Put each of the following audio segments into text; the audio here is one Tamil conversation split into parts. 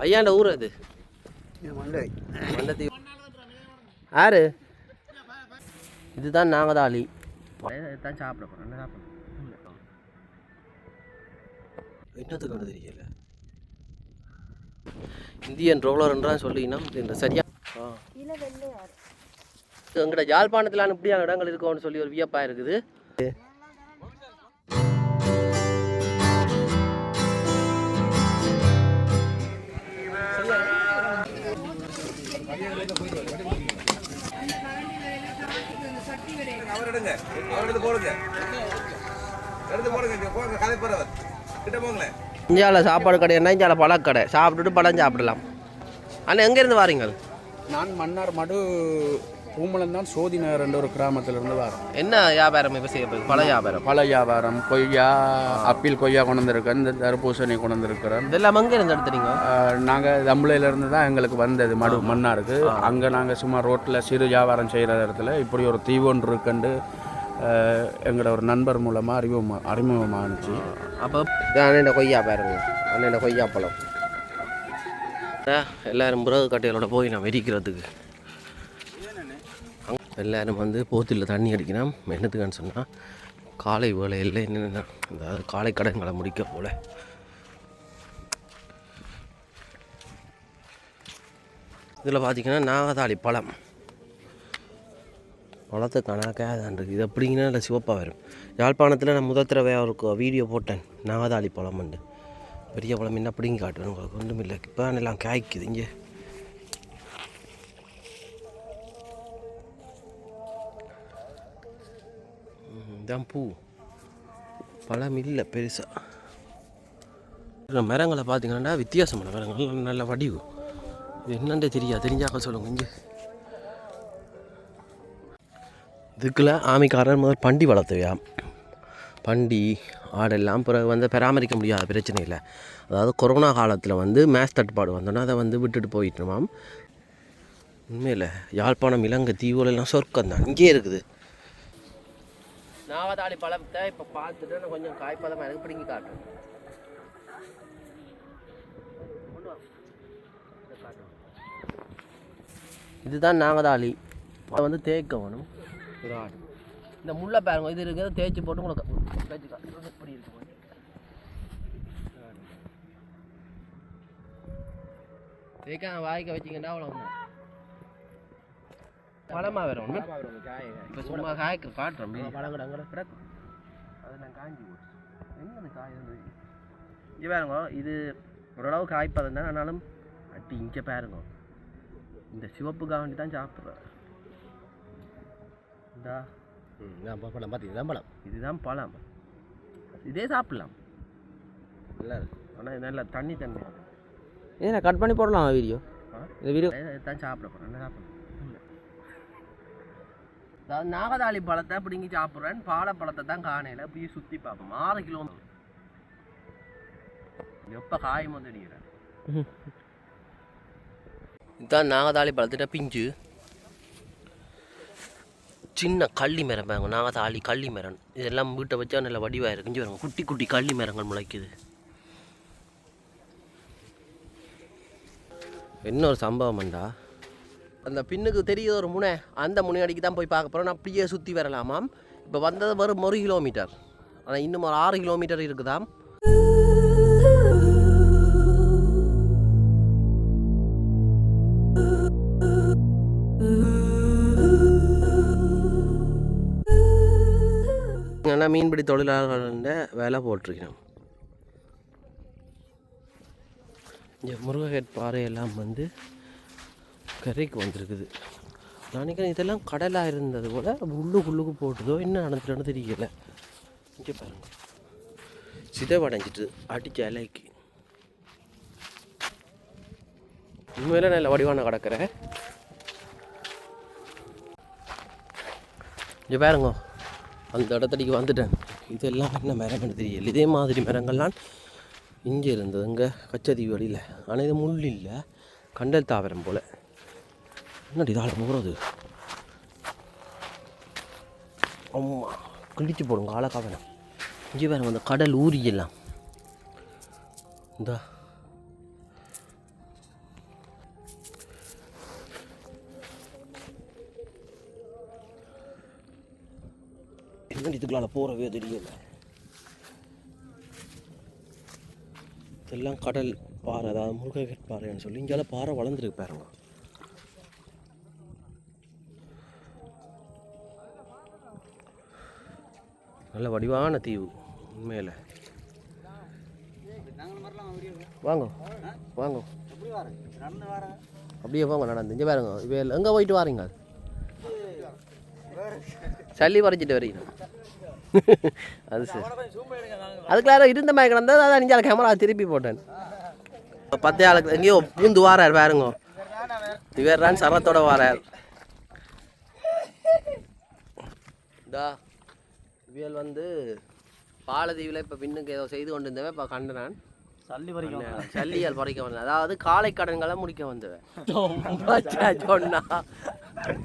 ஐயாண்ட ஊர் அது மண்டத்தீவு. யாரு இதுதான் நாங்கதாளி. தான் சாப்பிட போகிறோம். என்ன சாப்பிடணும் என்னத்துக்கு தெரியல. இந்தியன் ரோலர்ன்றான் சொல்லிங்கன்னா இந்த சரியா எங்கட யாழ்ப்பாணத்தில் இப்படியான இடங்கள் இருக்கும்னு சொல்லி ஒரு வியப்பா இருக்குது. இந்தியாவில் சாப்பாடு கடை என்ன, இந்தியாவில் பழக்கடை சாப்பிட்டுட்டு பழம் சாப்பிடலாம். ஆனால் எங்கேருந்து வாரீங்க? நான் மன்னார் மடு பூமலந்தான் சோதி நகர் என்ற ஒரு கிராமத்திலிருந்து வரேன். என்ன வியாபாரம் இப்போ செய்யப்படுது? பழ வியாபாரம். பழ வியாபாரம், கொய்யா, அப்பிள் கொய்யா கொண்டு வந்திருக்கேன், இந்த தர்பூசணி கொண்டு வந்திருக்கிறேன். இதெல்லாம் அங்கே இருந்து எடுத்துறீங்க? நாங்கள் தம்பளையிலேருந்து தான் எங்களுக்கு வந்தது மன்னாருக்கு. அங்கே நாங்கள் சும்மா ரோட்டில் சிறு வியாபாரம் செய்கிற இடத்துல இப்படி ஒரு தீவு ஒன்று இருக்குண்டு எங்களோட ஒரு நண்பர் மூலமாக அறிமுகமானுச்சு. அப்போ அண்ணன் கொய்யா பாருங்க, அண்ணன் கொய்யா பழம். எல்லோரும் புறகு கட்டைகளோட போய் நான் வெடிக்கிறதுக்கு எல்லோரும் வந்து போத்தில் தண்ணி அடிக்கணும். என்னத்துக்கான்னு சொன்னால் காலை வேலையில் என்னென்ன அதாவது காலை கடன்களை முடிக்க போல். இதில் பார்த்திங்கன்னா நாகதாளி பழம் பழத்தை கணக்காக இருக்குது. இது எப்படிங்கன்னா இல்லை சிவப்பாக வரும். யாழ்ப்பாணத்தில் நான் முதல் தடவை ஒரு வீடியோ போட்டேன் நாகதாளி பழம் வந்து பெரிய பழம் என்ன அப்படிங்க காட்டுவேன் உங்களுக்கு. ஒன்றும் இல்லை, இப்போ எல்லாம் காய்க்குது. இங்கே இதான் பூ, பழம் இல்லை பெருசாக. மரங்களை பார்த்திங்கன்னா வித்தியாசமான மரங்கள், நல்ல வடிவு. இது என்னன்றே தெரிஞ்சாக்க சொல்லுங்க. இங்கே இதுக்குள்ள ஆமைக்காரன் முதல் பண்டி வளர்த்துவையா, பண்டி ஆடெல்லாம் பிறகு வந்து பராமரிக்க முடியாத பிரச்சனை இல்லை. அதாவது கொரோனா காலத்தில் வந்து மேஸ் தட்டுப்பாடு வந்தோன்னா அதை வந்து விட்டுட்டு போயிட்டுமாம். உண்மையில் யாழ்ப்பாணம் இலங்கை தீவுகளெல்லாம் சொர்க்கம் தான், இங்கே இருக்குது. நாகதாளி பழத்தை இப்போ பார்த்துட்டு நான் கொஞ்சம் காய்ப்பதமாக எனக்கு பிடிங்கி காட்டுறேன். இதுதான் நாகதாளி. அதை வந்து தேய்க்க வேணும். இந்த முள்ளை பாருங்க, இது இருக்கிறத தேய்ச்சி போட்டு உங்களுக்கு தேய்ச்சி காட்டுறது எப்படி இருக்கு. தேய்க்க வாய்க்க வச்சிங்கன்னா அவ்வளோ பழமாக வரும். இப்போ சும்மா காய்க்கு காட்டுறோம். பழங்கட அங்கே கிடக்கும், அதெல்லாம் காஞ்சி போச்சு. எங்கே காய் இருந்தது? இங்கே பாருங்க, இது ஓரளவு காய்ப்பதம் தான். ஆனாலும் அட்டி இங்கே பாருங்க, இந்த சிவப்புக்காக வேண்டி தான் சாப்பிட்றேன். இந்தா பழம் பார்த்து, இதுதான் பழம், இதுதான் பழம். இதே சாப்பிடலாம், நல்லா இருக்கு. ஆனால் நல்லா தண்ணி ஏன்னா கட் பண்ணி போடலாம் வீடியோ. இந்த வீடியோ தான் சாப்பிட போகிறேன். என்ன சாப்பிட்றேன்? அதாவது நாகதாளி பழத்தை பிடிங்கி சாப்பிட்றேன். பாலப்பழத்தை தான் காணையில் அப்படியே சுற்றி பார்ப்போம். 6 கிலோமீட்டர் எப்போ காயும் வந்து அடிக்கிறேன். இதுதான் நாகதாளி பழத்திட்ட பிஞ்சு. சின்ன கள்ளி மரம் பாருங்க, நாகதாளி கள்ளி மரம். இதெல்லாம் வீட்டை வச்சா நல்ல வடிவாக இருக்கு. இங்கே பாருங்க, குட்டி குட்டி கள்ளி மரங்கள் முளைக்குது. இன்னொரு சம்பவம்ண்டா, அந்த பின்னுக்கு தெரியுது ஒரு முனை, அந்த முனையடிக்கு தான் போய் பார்க்க போகிறோம். அப்படியே சுற்றி வரலாமாம். இப்போ வந்தது வரும் 1 கிலோமீட்டர், ஆனால் இன்னும் ஒரு 6 கிலோமீட்டர் இருக்குதாம். ஆனால் மீன்பிடி தொழிலாளர்கள வேலை போட்டிருக்கணும். இங்கே முருககேட் பாறையெல்லாம் வந்து கரைக்கு வந்திருக்குது. நான் நினைக்கிறேன் இதெல்லாம் கடலாக இருந்தது போல் உள்ளுக்குள்ளுக்கு போட்டுதோ என்ன நடந்துட்டோன்னு தெரியல. இங்கே பாருங்க, சிதைவடைஞ்சிட்டு அடித்த இலைக்கு. உண்மையில நல்ல வடிவான கடற்கரை. இங்கே பாருங்க, அந்த இடத்தடிக்கு வந்துட்டேன். இதெல்லாம் என்ன மரம்னு தெரியல. இதே மாதிரி மரங்கள்லாம் இங்கே இருந்தது, இங்கே கச்சதீவு வழியில். ஆனால் இது முள் இல்லை, கண்டல் தாவரம் போல். என்னடி இதால் போகிறது? அம்மா கிழிச்சு போடுங்க ஆழக்காவனம். இங்கே வேறு அந்த கடல் ஊறியெல்லாம் இந்த இன்னும் இதுக்குள்ளால போகிறவே தெரியல. இதெல்லாம் கடல் பாறை, அதாவது முருகன் பாறைன்னு சொல்லி இங்கெல்லாம் பாறை வளர்ந்துருக்கு பாருங்க. நல்ல வடிவான தீவு உண்மையில். வாங்க வாங்க அப்படியே போங்க நடந்து. இங்கே பாருங்க, இப்போ எங்கே போயிட்டு வாரீங்க? சல்லி பறிச்சிட்டு வரீங்க. அது சரி, அதுக்கு யாரும் இருந்த மாதிரி கிடந்தது, அதான் நீங்கள் கேமரா திருப்பி போட்டேன். 10 ஆளுக்கு எங்கேயோ பூந்து வாரார் பாருங்க. இவர் தான் சரத்தோட வாரார். இதா இவியல் வந்து பாலதீவில் இப்போ பின்னுக்கு ஏதோ செய்து கொண்டு இருந்தவன். இப்போ கண்டு நான் சல்லியால் பறிக்க வந்தேன், அதாவது காலை கடன்களை முடிக்க வந்தவன். சொன்னா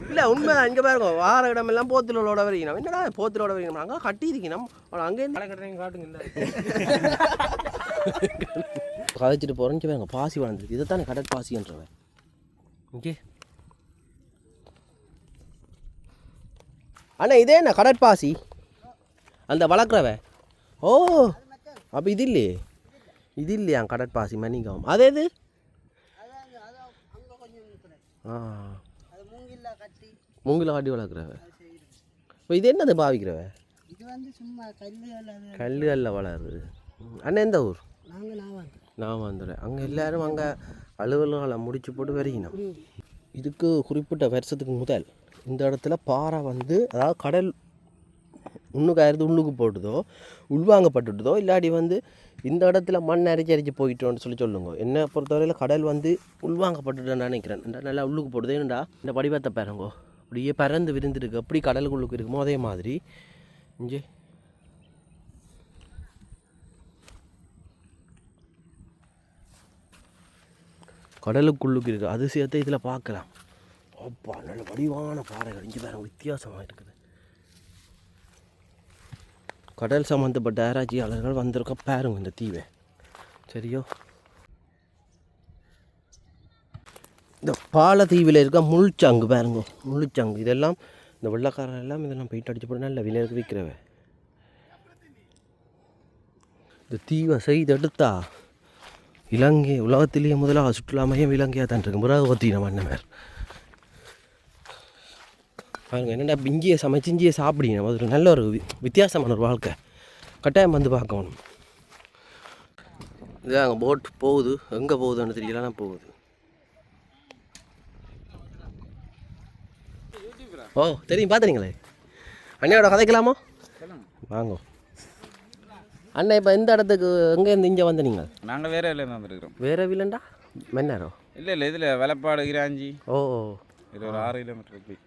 இல்லை உண்மைதான். இங்கே பாருங்க, வார இடமெல்லாம் போத்திலோட வரைக்கணும். என்னடா போத்திலோட வரைக்கணும், அங்கே கட்டி இருக்கணும். அங்கேருந்து காட்டுங்க கதைச்சிட்டு போகிறேன்னு பாருங்க. பாசி வளர்ந்துருக்கு. இதைத்தானே கடற்பாசின்றவன். ஓகே அண்ணா, இதே என்ன கடற்பாசி அந்த வளர்க்குறவன்? ஓ அப்போ இது இல்லையே, இது இல்லையா கடற்பாசி மணிக்கம்? அதே இது மூங்கில காட்டி வளர்க்குறவ. இப்போ இது என்னது பாவிக்கிறவ? கல்லுகளில் வளருது. அண்ணன் எந்த ஊர்? நான் வந்துடுறேன். அங்கே எல்லோரும் அங்கே அலுவலகளை முடிச்சு போட்டு வரைக்கணும். இதுக்கு குறிப்பிட்ட வருஷத்துக்கு முதல் இந்த இடத்துல பாறை வந்து, அதாவது கடல் உள்ளுக்காயிருந்து உள்ளுக்கு போட்டுதோ உள்வாங்கப்பட்டுதோ, இல்லாட்டி வந்து இந்த இடத்துல மண் அரைச்சி போயிட்டோன்னு சொல்லுங்க. என்னை பொறுத்தவரையில் கடல் வந்து உள்வாங்கப்பட்டுட்டேன்னு நினைக்கிறேன். நல்லா உள்ளுக்கு போடுது. ஏன்டா இந்த வடிவத்தை பாருங்கோ, அப்படியே பறந்து விருந்துருக்கு. அப்படி கடலுக்குள்ளுக்கு இருக்குமோ அதே மாதிரி இங்கே கடலுக்குள்ளுக்கு இருக்குது. அதிசயத்தை இதில் பார்க்கலாம். அப்பா நல்ல வடிவான பாறைகள் இங்கே பாருங்க, வித்தியாசமாக இருக்குது. கடல் சம்மந்தப்பட்ட ஆராய்ச்சியாளர்கள் வந்திருக்க பாருங்க இந்த தீவை. சரியோ, இந்த பாலத்தீவில் இருக்க முள்சங்கு பாருங்க, முள்சங்கு. இதெல்லாம் இந்த வெள்ளக்காரர் எல்லாம் இதெல்லாம் போயிட்டு அடிச்சு போட்டு நல்ல விலைக்கு விற்கிறவ. இந்த தீவை செய்தெடுத்தா இலங்கை உலகத்திலேயே முதலாக சுற்றுலா மையம் இலங்கையாக தான் இருக்கு. முறாகத்தின மன்னவர் பாருங்க. என்னென்னா இங்கேயே சமைச்சு இங்கேயே சாப்பிடணும். அது நல்ல ஒரு வித்தியாசமான ஒரு வாழ்க்கை. கட்டாயம் வந்து பார்க்கணும். இதுதான் அங்கே போட் போகுது. எங்கே போகுதுன்னு தெரியல, ஆனால் போகுது. ஓ தெரியும், பார்த்துறீங்களே. அண்ணையோட கதைக்கலாமோ? வாங்க அண்ணா. இப்போ இந்த இடத்துக்கு எங்கேருந்து இங்கே வந்து நீங்கள்? நாங்கள் வேறு விலையில் வந்துருக்கிறோம். வேறு வில்லண்டா மன்னாரோ? இல்லை இதில் வெளப்பாடு கிராஞ்சி. ஓ இது ஒரு 6 கிலோமீட்டர் போய்.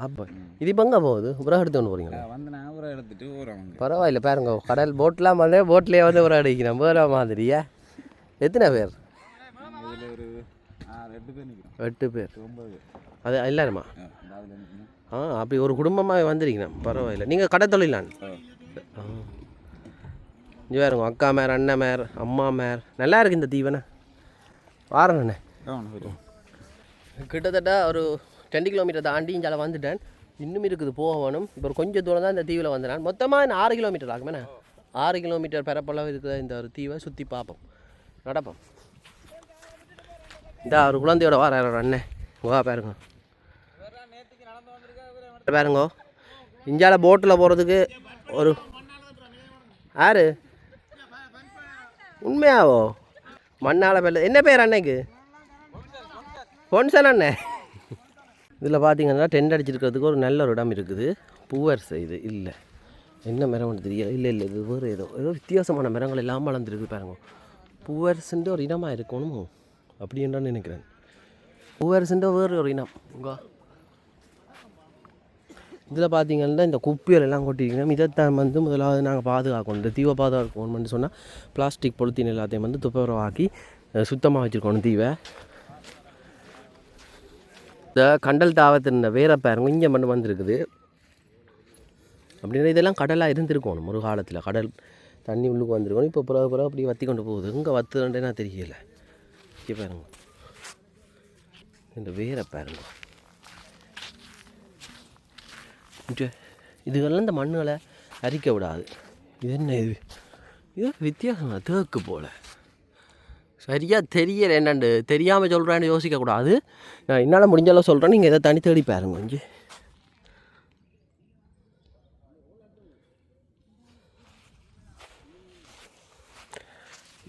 அப்போ இது இப்போ எங்கே போகுது? உரம் எடுத்து கொண்டு போகிறீங்களா? வந்து நான் உரம் எடுத்துகிட்டு போகிறோம். பரவாயில்ல பாருங்க, கடல் போட்லாம் வந்து போட்லேயே வந்து உரம் அடிக்கிறோம் வேற மாதிரியா. எத்தனை பேர்? இதில் ஒரு 8 பேர் நிற்கிறோம். 8 பேர் 9 பேர். அது எல்லாருமா? அப்படி ஒரு குடும்பமாக வந்திருக்கணும். பரவாயில்ல. நீங்கள் கடை தொழிலான்? இங்கே வேறுங்க, அக்கா மேர், அண்ணன் மேர், அம்மா மேர். நல்லா இருக்கு இந்த தீவனை. வாரண்ணே கிட்டத்தட்ட ஒரு 20 கிலோமீட்டர் தாண்டி இங்கே வந்துட்டேன். இன்னும் இருக்குது போக வேணும். இப்போ கொஞ்சம் தூரம் தான் இந்த தீவில் வந்துட்டேன். மொத்தமாக இந்த 6 கிலோமீட்டர் ஆகுமேண்ணே. 6 கிலோமீட்டர் பரப்பளவு இருக்கிற இந்த ஒரு தீவை சுற்றி பார்ப்போம், நடப்போம். இந்த ஒரு குழந்தையோட வர அண்ணே வா பாருங்க. பாருங்க இந்தியால போட்டில் போகிறதுக்கு ஒரு யாரு உண்மையாவோ மண்ணால் வெள்ள. என்ன பேர் அன்னைக்கு? பொன்சன் அண்ணே. இதில் பார்த்தீங்கன்னா டென்ட் அடிச்சிருக்கிறதுக்கு ஒரு நல்ல ஒரு இடம் இருக்குது. பூவரசு இது இல்லை, என்ன மரம்னு தெரியல. இல்லை இது வேறு ஏதோ வித்தியாசமான மரங்கள் எல்லாம் வளர்ந்துருக்கு பாருங்க. பூவரசுன்ற ஒரு இனமாக இருக்கணும் அப்படின்றான்னு நினைக்கிறேன். பூவரசுன்ற வேறு ஒரு இனம். உங்க இதில் பார்த்தீங்கன்னா இந்த குப்பிகள் எல்லாம் கொட்டிருக்கணும். இதைத்தான் வந்து முதலாவது நாங்கள் பாதுகாக்கணும். இந்த தீவை பாதுகாக்கணும்னு சொன்னால் பிளாஸ்டிக் பொலித்தீன் எல்லாத்தையும் வந்து துப்புரவாக்கி சுத்தமாக வச்சுருக்கணும் தீவை. இந்த கண்டல் தாவத்தின் வேற பாருங்க இங்கே மட்டும் வந்துருக்குது. அப்படின்னா இதெல்லாம் கடலாக இருந்திருக்கணும் ஒரு காலத்தில். கடல் தண்ணி உள்ளுக்கு வந்துருக்கணும். இப்போ புறா அப்படியே வற்றி கொண்டு போகுது. இங்கே வத்துன்றேன்னா தெரியல. இங்கே பாருங்க இந்த வேற பாருங்க. இதுவெல்லாம் இந்த மண்ணுகளை அரிக்க விடாது. இது என்ன இது வித்தியாசம் தேக்கு போல். சரியாக தெரியலை என்னண்டு தெரியாமல் சொல்கிறேன்னு யோசிக்கக்கூடாது. நான் என்னால் முடிஞ்சளவு சொல்கிறேன், நீங்கள் எதை தனி தேடி பாருங்க. இங்கே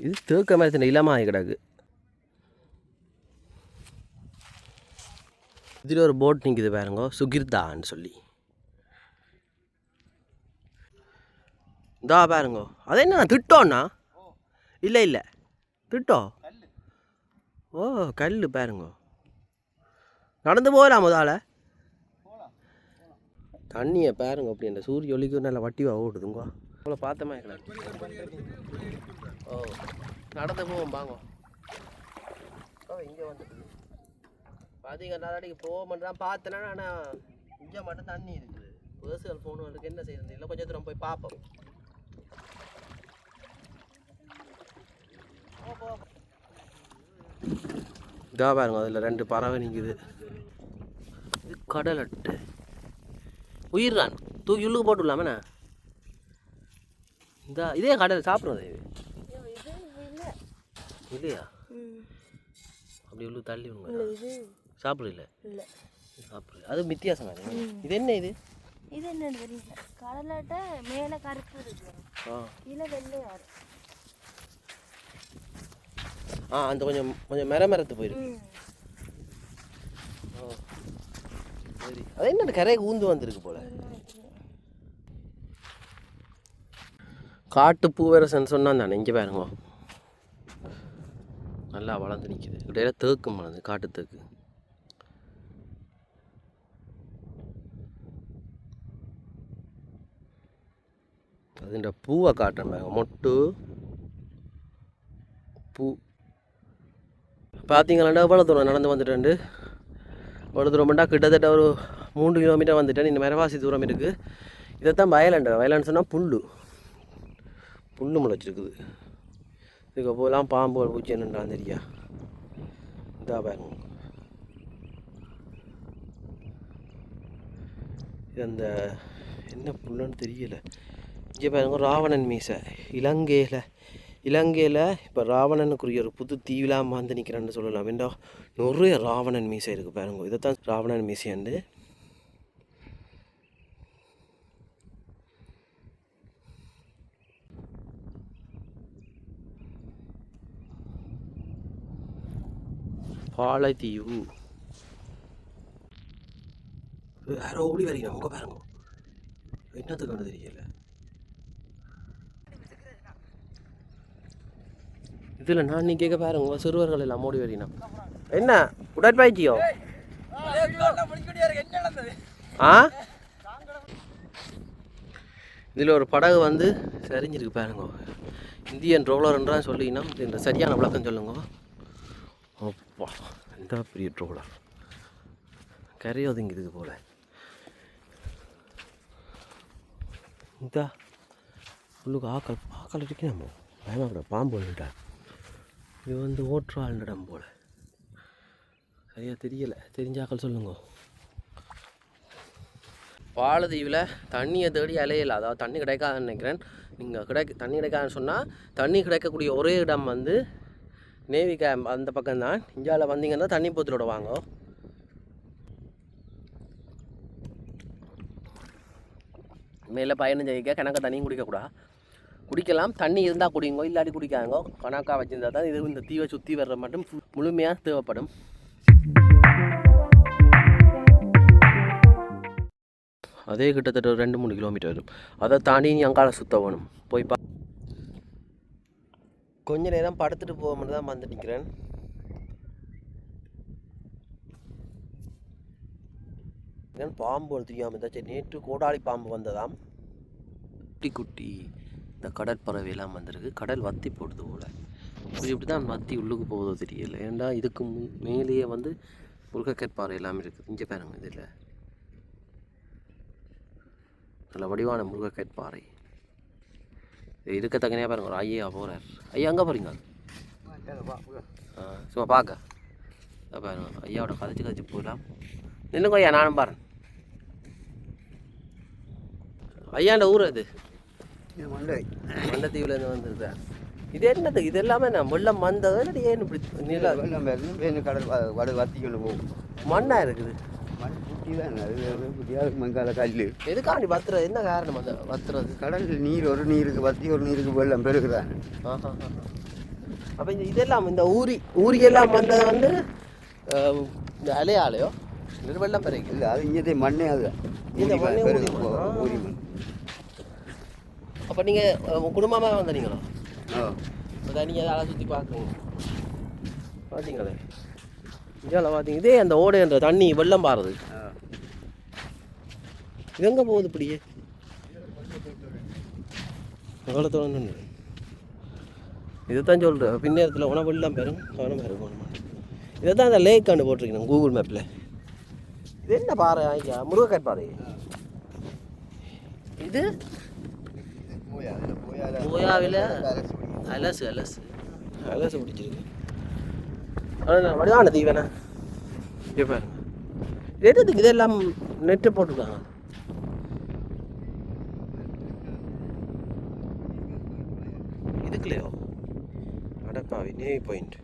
இது தேக்க மரத்தின் இளமாகி கிடக்கு. இதில் ஒரு போட் நிற்குது பாருங்க, சுகிர்தான்னு சொல்லி. இதா பாருங்க, அது என்ன திட்டோண்ணா? இல்லை இல்லை திட்டம். ஓ கல் பாருங்க, நடந்து போகலாம் முதல்ல. தண்ணியை பாருங்க அப்படி அந்த சூரிய ஒளிக்கு நல்லா வட்டிவாக ஓடுதுங்க. அவ்வளோ பார்த்தமா இருக்கலாம். ஓ நடந்து போவோம் வாங்க. ஓ இங்கே வந்துட்டு பார்த்தீங்கன்னா அடிக்கு போக மாட்டேன் பார்த்தேன்னா. ஆனால் இங்கே மட்டும் தண்ணி இருக்குது. பர்சனல் ஃபோனு அதுக்கு என்ன செய்யறது இல்லை, கொஞ்சம் தூரம் போய் பார்ப்போம். இதா பாருங்க, அதில் 2 பறவை நிற்குது. இது கடல் அட்டை உயிர்றான், தூக்கி உள்ளுக்கு போட்டுடலாமண்ணா. இந்த இதே கடல் சாப்பிட்றது இல்லையா? அப்படி உள்ளு தள்ளி விடுங்க. சாப்பிடல சாப்பிடல, அது வித்தியாசம். இது என்ன இது? இது என்ன தெரியல. கடலாட்ட மேலே கருப்பு இருக்கு, கீழே வெள்ளையா இருக்கு. அந்த கொஞ்சம் கொஞ்சம் மரத்து போயிருக்கு. சரி, அது என்ன கரையை ஊந்து வந்திருக்கு போல. காட்டு பூவரசன் சொன்னான் தானே. இங்கே பாருங்க நல்லா வளர்ந்து நிற்கிது. இடையில தேக்கு வளர்ந்து, காட்டு தேக்கு. அதுன்ற பூவை காட்டுறேன், மொட்டு பூ. பார்த்தீங்களாண்டா எவ்வளோ தூரம் நடந்து வந்துட்டேன். எவ்வளோ தூரம்டா கிட்டத்தட்ட ஒரு 3 கிலோமீட்டர் வந்துட்டேன். இந்த மரவாசி தூரம் இருக்குது. இதைத்தான் வயலண்ட் சொன்னால் புல்லு முளைச்சிருக்குது. இதுக்கு போகலாம் பாம்புகள் பூச்சி என்னன்றா தெரியா. இதா பாருங்க, இது அந்த என்ன புல்லுன்னு தெரியலை. இங்கே பாருங்க ராவணன் மீசை. இலங்கையில் இப்போ ராவணனுக்குரிய ஒரு புது தீவிலாம் வந்து நிற்கிறேன்னு சொல்லலாம். வேண்டா நிறைய ராவணன் மீசை இருக்குது பாருங்க. இதைத்தான் ராவணன் மீசைண்டு. பாலைத்தீவு யாரோ ஓடி வரீங்க, உங்க பாருங்க என்னத்துக்கு ஒன்று தெரியல. இதில் நான் நீ கேட்க பாருங்க, சிறுவர்கள் எல்லாம் ஓடி வரீங்க. என்ன உடற்பயிற்சியோ? இதில் ஒரு படகு வந்து சரிஞ்சிருக்கு பாருங்க. இந்தியன் ட்ரோலர்ன்றான் சொல்லிங்கன்னா இந்த சரியான விளக்கம் சொல்லுங்க. அப்பா இந்த பெரிய ட்ரோலர் கரையை ஒதுங்கிதுக்கு போல. இதா உள்ளுக்கு ஆக்கள் இருக்கணும். பயமாக்கூட பாம்பு வந்துட்டா. இது வந்து ஓட்டுறாளிடம் போல். சரியாக தெரியலை, தெரிஞ்சாக்கள் சொல்லுங்க. பாலதீவில் தண்ணியை தேடி அலையலை, அதாவது தண்ணி கிடைக்காதுன்னு நினைக்கிறேன். நீங்கள் தண்ணி கிடைக்காதுன்னு சொன்னால் தண்ணி கிடைக்கக்கூடிய ஒரே இடம் வந்து நேவி கேம்ப் அந்த பக்கம்தான். இந்தியாவில் வந்தீங்கன்னா தண்ணி போத்தலோட வாங்க. மேலே பயணம் செய்ய கணக்காக தண்ணியும் குடிக்கக்கூடாது. குடிக்கலாம், தண்ணி இருந்தால் குடிங்கோ, இல்லாட்டி குடிக்காங்கோ. கணக்காக வச்சுருந்தா தான் இது இந்த தீவை சுற்றி வர்ற மட்டும் முழுமையாக தேவைப்படும். அதே கிட்டத்தட்ட ஒரு 2-3 கிலோமீட்டர் வரும். அதை தாண்டி நீ அங்கால சுற்ற வேணும். போய் கொஞ்ச நேரம் படுத்துட்டு போக மட்டும் தான் வந்து நிற்கிறேன். பாம்பு தெரியாமல் இருந்தா சரி. நேற்று கோடாளி பாம்பு வந்ததாம். குட்டி இந்த கடற்பறவையெல்லாம் வந்திருக்கு. கடல் வத்தி போடுது போல். இப்படி தான் வத்தி உள்ளுக்கு போகுதோ தெரியல. ஏன்னா இதுக்கு மேலேயே வந்து முருகக்கற்பாறை எல்லாமே இருக்குது. இங்கே பாருங்க, இதில் நல்ல வடிவான முருகக்கற்பாறை இருக்க தக்கனையாக பாருங்க. ஒரு ஐயா போகிறார். ஐயா அங்கே போகிறீங்க? சும்மா பார்க்க பாருங்க. ஐயாவோட கதைச்சு போகலாம். நின்னுங்க ஐயா, நானும் பாருங்க. ஐயாண்ட ஊர் அது மண்டை மண்டத்தீவுலேருந்து வந்துருக்கேன். இது என்னது இது எல்லாமே நான் வெள்ளம் வந்தது இல்லை ஏன்னு இப்படி நில வெள்ளம் பேருந்து கடல் வடு வத்திக்கொண்டு போகும். மண்ணாக இருக்குது. மண் குட்டி தான் அது குட்டியாக மங்கால கல். எதுக்காண்டி வத்துறது என்ன காரணம் அந்த வத்துறது? கடலில் நீர் ஒரு நீருக்கு வத்தி ஒரு நீருக்கு வெள்ளம் பெருகுதான். அப்போ இதெல்லாம் இந்த ஊரியெல்லாம் வந்தது வந்து இந்த அலையாலையோ இல்லை வெள்ளம் பெருகு இல்லை அது இங்கே மண்ணே அதுதான். இந்த மண்ணே ஊரி மண். அப்போ நீங்கள் குடும்பமாக வந்தீங்களா? ஆ நீங்கள் அதை சுற்றி பார்க்குறீங்க பார்த்தீங்களே இதெல்லாம் பார்த்தீங்க. இதே அந்த ஓடைன்ற தண்ணி வெள்ளம் பாருது. இது எங்கே போகுது இப்படியே? வெள்ளத்தோட இதைத்தான் சொல்கிறேன். பின்னேரத்தில் உணவு வெள்ளம் பெறும் கவனமாக இருக்கும். இதை தான் அந்த லேக் கண்டு போட்டிருக்கேன் கூகுள் மேப்பில். இது என்ன பாறை ஐயா? முருகக்காய் பாறை. இது போயாவில் அலசு அலசு அலசு பிடிச்சிருக்கு. ஆனால் வடிவான தீவன இப்போ எதுக்கு இதெல்லாம் நெட்டு போட்டுருக்காங்க? இதுக்குலையோ அடப்பாவி நேவி பாயிண்ட்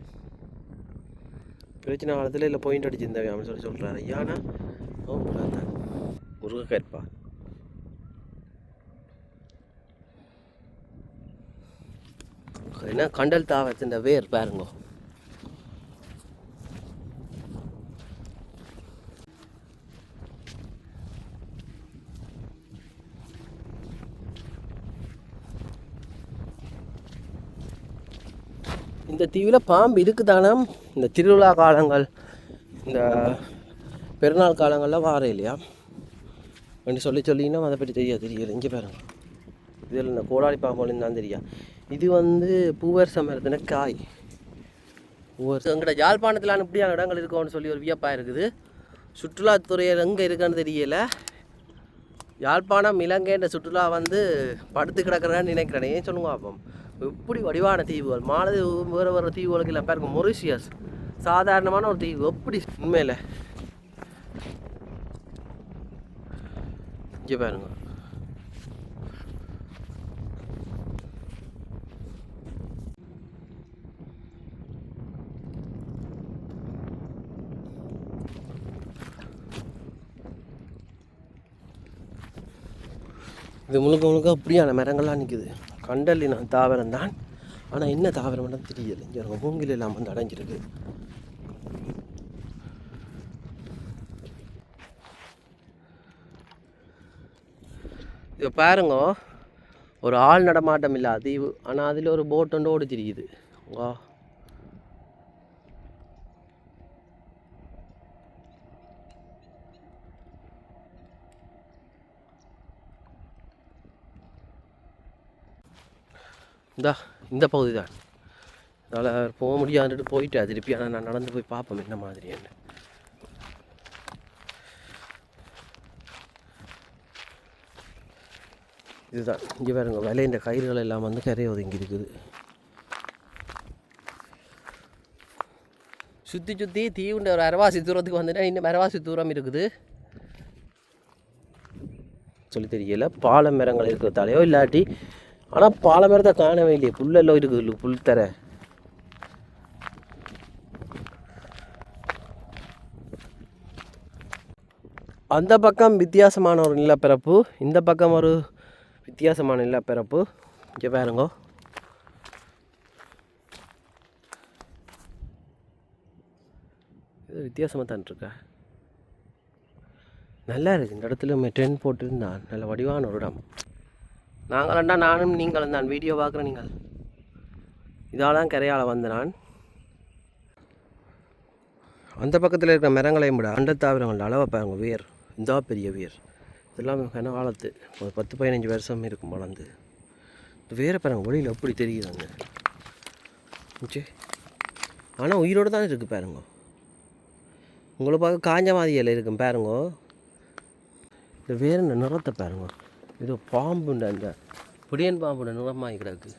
பிரச்சனை காலத்தில் இல்லை பாயிண்ட் அடிச்சிருந்தேன் அப்படின்னு சொல்கிறாரு. ஐயானா தான் முருகக்கற்பா. என்ன கண்டல் தாவத்தின் வேர் பாருங்க. இந்த தீவில் பாம்பு இருக்குதானா? இந்த திருவிழா காலங்கள் இந்த பெருநாள் காலங்களில் வார இல்லையா அப்படி சொல்லிங்கன்னா அதை பற்றி தெரியல. இங்கே பாருங்க இதில் இந்த கோடாளி பாம்புன்னு தான் தெரியா. இது வந்து பூவரச மரத்தின காய். எங்கள்கிட்ட யாழ்ப்பாணத்தில் இப்படியான இடங்கள் இருக்கோன்னு சொல்லி ஒரு வியப்பாக இருக்குது. சுற்றுலாத்துறையில் எங்கே இருக்குன்னு தெரியலை. யாழ்ப்பாணம் இலங்கைன்ற சுற்றுலா வந்து படுத்து கிடக்கிறேன்னு நினைக்கிறேன். ஏன் சொல்லுங்க அப்போ இப்படி வடிவான தீவுகள் மாலதீவு வேறு தீவுகளுக்கு எல்லாம் பாருங்க. மொரிஷியஸ் சாதாரணமான ஒரு தீவு எப்படி உண்மையில் இங்கே பாருங்க. இது முழுக்க அப்படியான மரங்கள்லாம் நிற்குது. கண்டலின தாவரம் தான், ஆனால் என்ன தாவரம்னு தெரியலை. இங்கே மூங்கில் எல்லாம் வந்து அடைஞ்சிருக்கு. இது பாருங்க ஒரு ஆள் நடமாட்டம் இல்லாத தீவு. ஆனால் அதில் ஒரு போட் ஒன்று ஓடிச்சிருக்குது. வா இந்த பகுதி தான். அதனால் போக முடியாதுட்டு போயிட்டு திருப்பி. ஆனால் நான் நடந்து போய் பார்ப்போம் என்ன மாதிரி என்ன. இதுதான் இங்கே பாருங்க விளையின்ற கயிறுகள் எல்லாம் வந்து கரையை ஒதுங்கி இருக்குது. சுற்றி தீவுண்ட ஒரு அரவாசி தூரத்துக்கு வந்துட்டா இன்னும் அரவாசி தூரம் இருக்குது சொல்லி தெரியல. பாலை மரங்கள் இருக்கிறதாலையோ இல்லாட்டி, ஆனால் பாலை மரத்தை காணவே இல்லையே. புல்லெல்லாம் இருக்குது, புல் தர. அந்த பக்கம் வித்தியாசமான ஒரு நிலப்பரப்பு, இந்த பக்கம் ஒரு வித்தியாசமான நிலப்பரப்பு. இங்கே பாருங்க இது வித்தியாசமாக தான் இருக்கா. நல்லா இருக்குது. இந்த இடத்துல டென்ட் போட்டுருந்தான். நல்ல வடிவான ஒரு இடம். நாங்களா நானும் நீங்களும் தான் வீடியோ பார்க்குறேன். நீங்கள் இதால் தான் கரையால் வந்து நான் அந்த பக்கத்தில் இருக்கிற மரங்களையும் விட அண்டத்தாவரங்கள் அளவை பாருங்க. வேர் இந்த பெரிய வேர் இதெல்லாம் கன காலத்து ஒரு 10-15 வருஷம் இருக்கும் வளர்ந்து. இந்த வேரை பாருங்க வெளியில் எப்படி தெரியுதுங்க. ஓகே, ஆனால் உயிரோடு தான் இருக்குது பாருங்க. உங்களை பார்க்க காஞ்ச மாதிரியில் இருக்கும் பாருங்க. இந்த வேறு நிறத்தை பாருங்க. இது பாம்புண்ட அந்த பிடியன் பாம்புண்ட நிறமாகி கிடக்கு.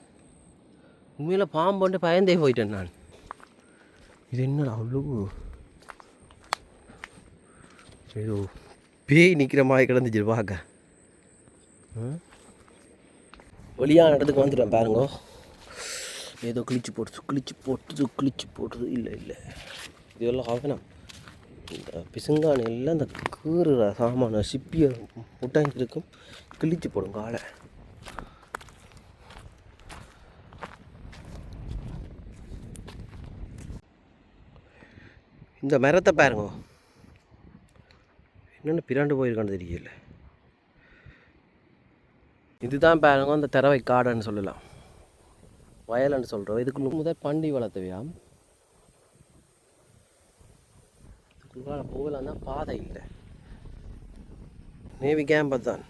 உண்மையில் பாம்புண்டு பயந்தே போயிட்டேன் நான். இது என்னடா அவ்வளோ ஏதோ பேய் நிற்கிற மாதிரி கிடந்துச்சு பார்க்க. வெளியான இடத்துக்கு வந்துட்டேன் பாருங்க. ஏதோ கிழிச்சு போட்டுது. இல்லை இதெல்லாம் ஆகணும். இந்த பிசுங்கான எல்லாம் இந்த கீறுற சாமான சிப்பியை முட்டாஞ்சிருக்கும் கிழிச்சு போடும் காலை. இந்த மரத்தை பாருங்க, என்னென்ன பிராண்டு போயிருக்கான்னு தெரியல. இதுதான் பாருங்க அந்த தரவை காடுன்னு சொல்லலாம், வயல்னு சொல்கிறோம். இதுக்கு முதல் பண்டி வளர்த்தவையாம். இதுக்குள்ளார போகலாம் தான் பாதை இல்லை. நேவி கேம்பஸ் தான்,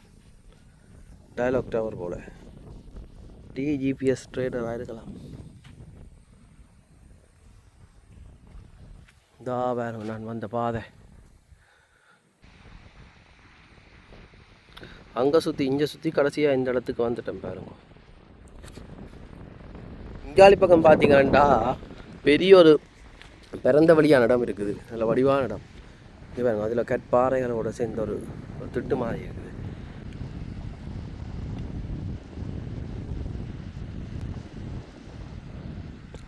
டயலாக் டவர் போல். டிஜிபிஎஸ் ட்ரேடராக இருக்கலாம். இதா பாருங்க நான் வந்த பாதை. அங்கே சுற்றி இங்கே சுற்றி கடைசியாக இந்த இடத்துக்கு வந்துட்டேன் பாருங்க. இங்காலி பக்கம் பார்த்தீங்கன்னா பெரிய ஒரு பிறந்த வழியான இடம் இருக்குது, நல்ல வடிவான இடம். இது பாருங்க, அதில் கற்பாறைகளோட சேர்ந்த ஒரு திட்டு மாதிரி இருக்குது.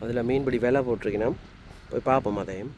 அதில் மீன்பிடி வேலை போட்டிருக்கேன், போய் பார்ப்போம் அதையும்.